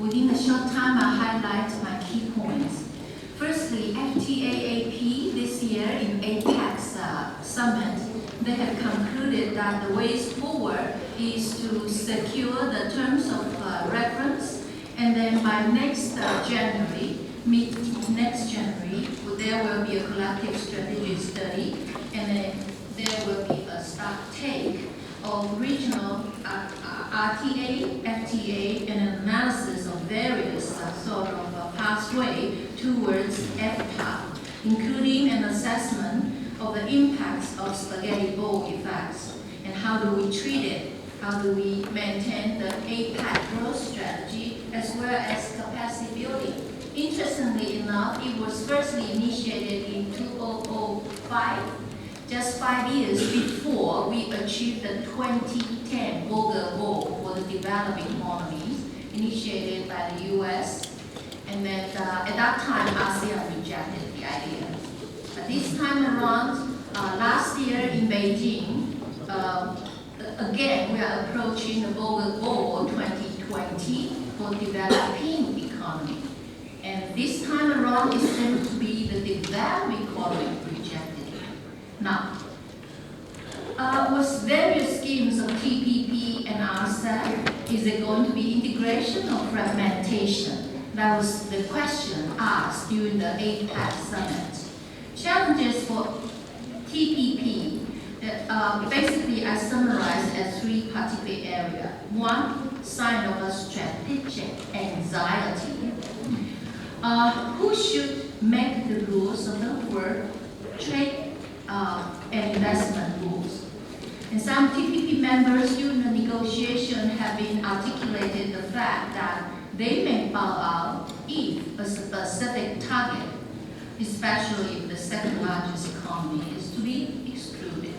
Within a short time, I highlight my key points. Firstly, FTAAP this year in APEC summit, they have concluded that the ways forward is to secure the terms of reference, and then by next January, mid-next January, there will be a collective strategy study, and then there will be a stock take of regional RTA, FTA, and an analysis of various sort of pathway towards FTA, including an assessment of the impacts of spaghetti bowl effects and how do we treat it, how do we maintain the APEC growth strategy as well as capacity building. Interestingly enough, it was firstly initiated in 2005, just 5 years before we achieved the 2010 Global Goal for the developing economies, initiated by the US. And then at that time, ASEAN rejected the idea. But this time around, last year in Beijing, again, we are approaching the Global Goal 2020 for developing economy. And this time around, it seems to be the developing economy rejected it. Now, with various schemes of TPP and RCEP, is it going to be integration or fragmentation? That was the question asked during the APEC summit. Challenges for TPP, basically I summarize as three particular areas. One, sign of a strategic anxiety. Who should make the rules of the world trade and investment rules? And some TPP members during the negotiation have been articulated the fact that they may bow out if a specific target, especially if the second largest economy, is to be excluded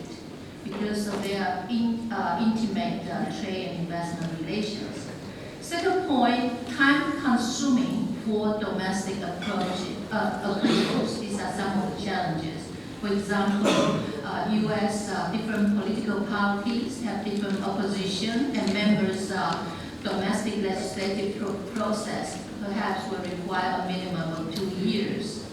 because of their intimate trade and investment relations. Second point, time consuming for domestic approvals. These are some of the challenges. For example, US different political parties have different opposition, and members' domestic legislative process perhaps will require a minimum of 2 years.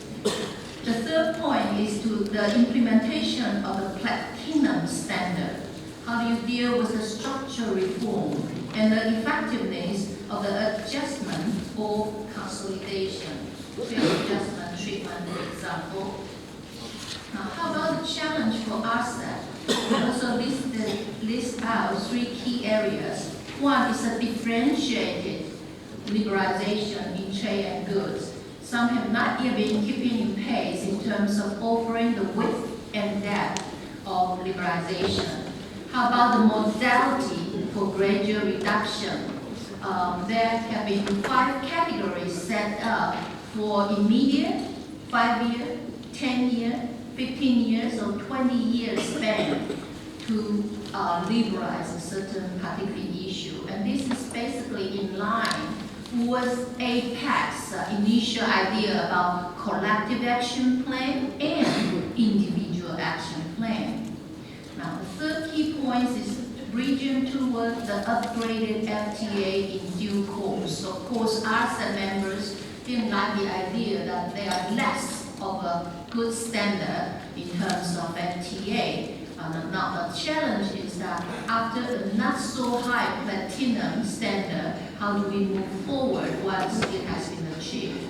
The third point is to the implementation of the platinum standard. How do you deal with the structural reform and the effectiveness of the adjustment or consolidation? Adjustment treatment, for example. Now, how about the challenge for RCEP? We also list out three key areas. One is a differentiated liberalization in trade and goods. Some have not yet been keeping in pace in terms of offering the width and depth of liberalization. How about the modality for gradual reduction? There have been 5 categories set up for immediate, 5-year, 10-year, 15 years, or 20-year span to liberalize a certain particular issue. And this is basically in line with APEC's initial idea about collective action plan and individual action plan. Now, the third key point is bridging toward the upgraded FTA in due course. Of course, RCEP members didn't like the idea that they are less of a good standard in terms of FTA. Now the challenge is that after a not so high platinum standard, how do we move forward once it has been achieved?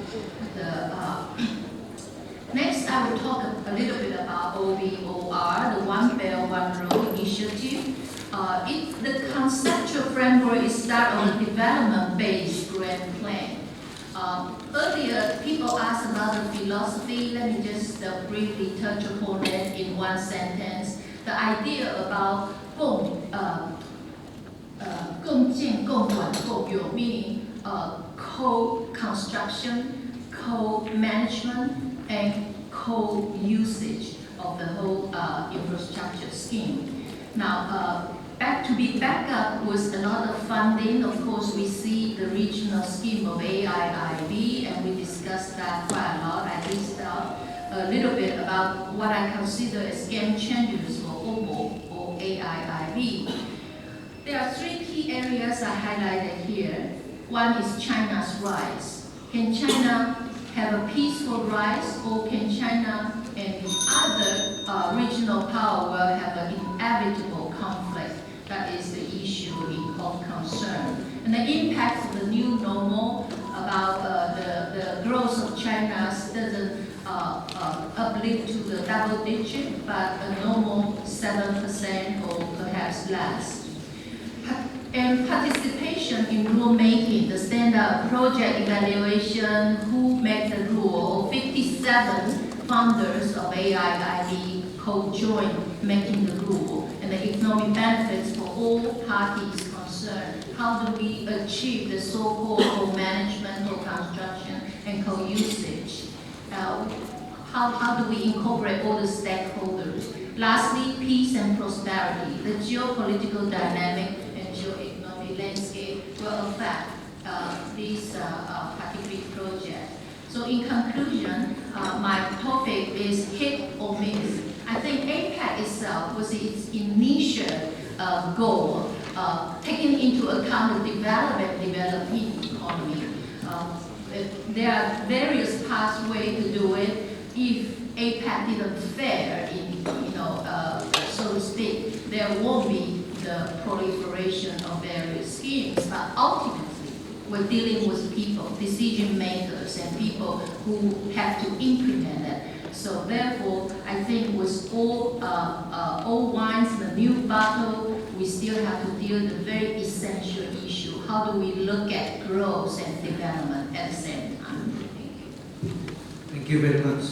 Next, I will talk a little bit about OBOR, the One Belt, One Road initiative. The conceptual framework is that on a development-based grand plan. Earlier, people asked about the philosophy. Let me just briefly touch upon it in one sentence. The idea about 共建、共管、共用, meaning co-construction, co-management, and co-usage of the whole infrastructure scheme. Now, to be backed up with a lot of funding, of course, we see the regional scheme of AIIB, and we discussed that quite a lot. I listed out a little bit about what I consider as game changers for OBO or AIIB. There are 3 key areas I highlighted here. One is China's rise. Can China have a peaceful rise, or can China and the other regional power will have an inevitable conflict? That is the issue of concern. And the impact of the new normal about the growth of China doesn't uplift to the double digit, but a normal 7% or perhaps less. And participation in rulemaking, the standard project evaluation, who make the rule, 57 founders of AIIB co-join making the rule, and the economic benefits for all parties concerned. How do we achieve the so-called co-management, co-construction, and co-usage? How do we incorporate all the stakeholders? Lastly, peace and prosperity. The geopolitical dynamic and geo-economic landscape will affect this particular project. So in conclusion, my topic is hit or miss. I think APEC itself was its initial goal, taking into account the developing economy. There are various pathways to do it. If APEC didn't fare in, so to speak, there won't be the proliferation of various schemes. But ultimately, we're dealing with people, decision makers, and people who have to implement it. So therefore, I think with all wines in a new bottle, we still have to deal with a very essential issue. How do we look at growth and development at the same time? Thank you. Thank you very much.